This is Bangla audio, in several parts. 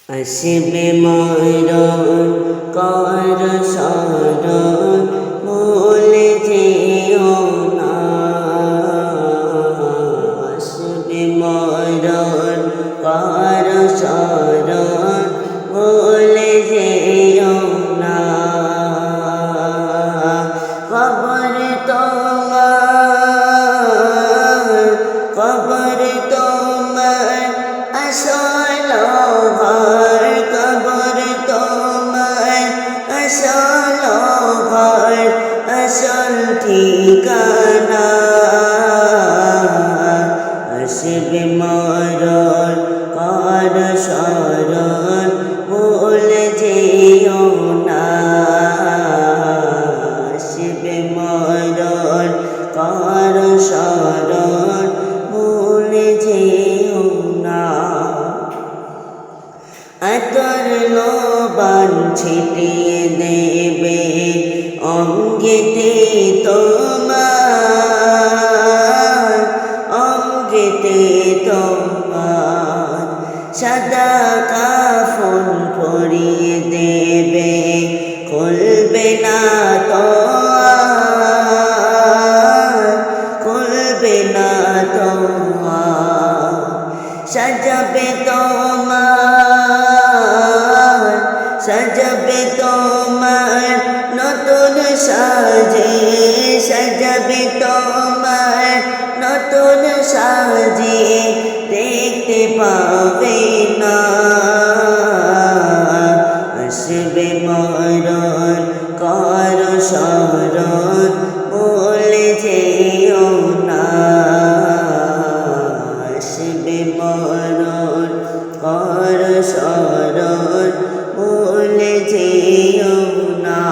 আসবে মরণ কর শরণ ভুলে যেও না। আসবে মরণ কর শরণ ভুলে যেও না। কবর তোমার আসল ঘর, কবর তোমার আসল ঘর, আসল ঠিকানা। আসবে মরণ কর শরণ ভুলে যেও না। আসবে মরণ কর শরণ ভুলে যেও না। আতর লোবান ছিটিয়ে দেবে অঙ্গেতে তোমার, অঙ্গেতে তোমার। সাদা কাফন পরিয়ে দেবে, খুলবে না তোমার, খুলবে না তোমার। সাজাবে তোমার, সাজাবে তোমার নতুন সাজে, সাজাবে তোমার নতুন সাজে, দেখতে পাবে না। আসবে মরণ কর শরণ ভুলে যেও না। আসবে মরণ কর শরণ ভুলে যেও না।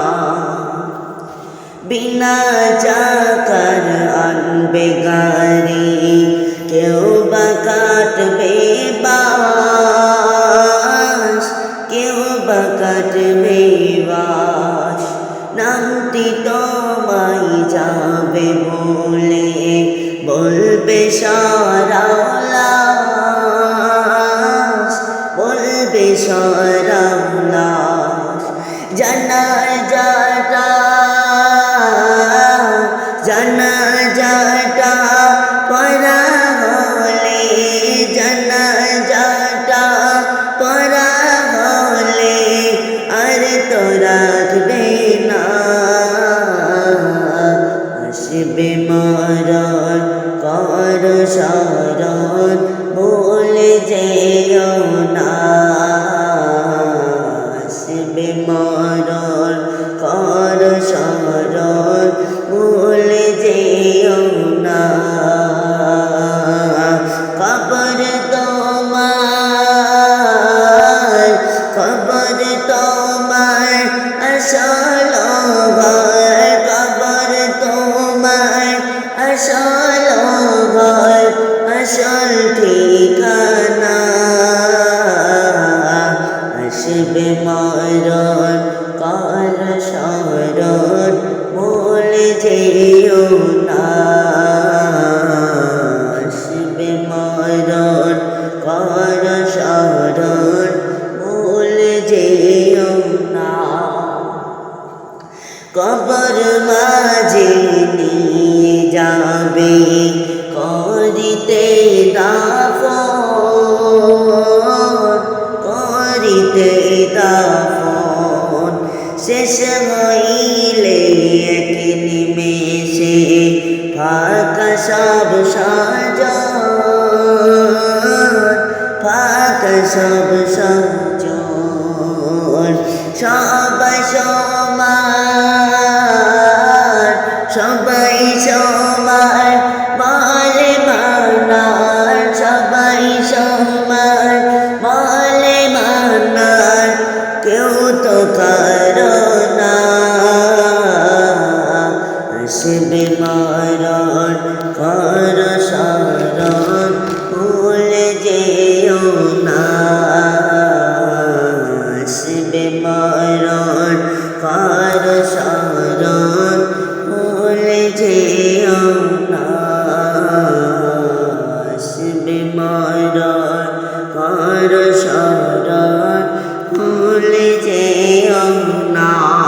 বিনা চাকার আনবে গাড়ি, কেউ বা কাটবে বাস, কেউ বা কাটবে বাস। নামটি তোমায় যাবে বলে, বলবে সারা লাশ, বলবে সারা লাশ। জানাজাটা, জানাজাটা পড়া হলে, জানাজাটা পড়া হলে আর তো রাখবে না। আসবে মরণ কর শরণ ভুলে যেও না। আসবে মরণ কর শরণ ভুলে যেও না। কবর তোমার, কবর তোমার আসল ঘর, কবর তোমার আসল ঘর, আসল ঠিকানা। আসবে মরণ কর শরণ ভুলে যেও না। আসবে মরণ কর শরণ ভুলে যেও না। কবর মাঝে নিয়ে যাবে করিতে দাফন, করিতে দাফন। শেষ হইলে এক নিমেষে ফাঁকা সব সাজন, ফাঁকা সব সাজন। সবাই সমান, সবাই সমান বলে মানার, সবাই সমান বলে মানার, কেউ তো কারো না। আসবে মরণ কর শরণ ভুলে যেও না। আসবে মরণ যেও না।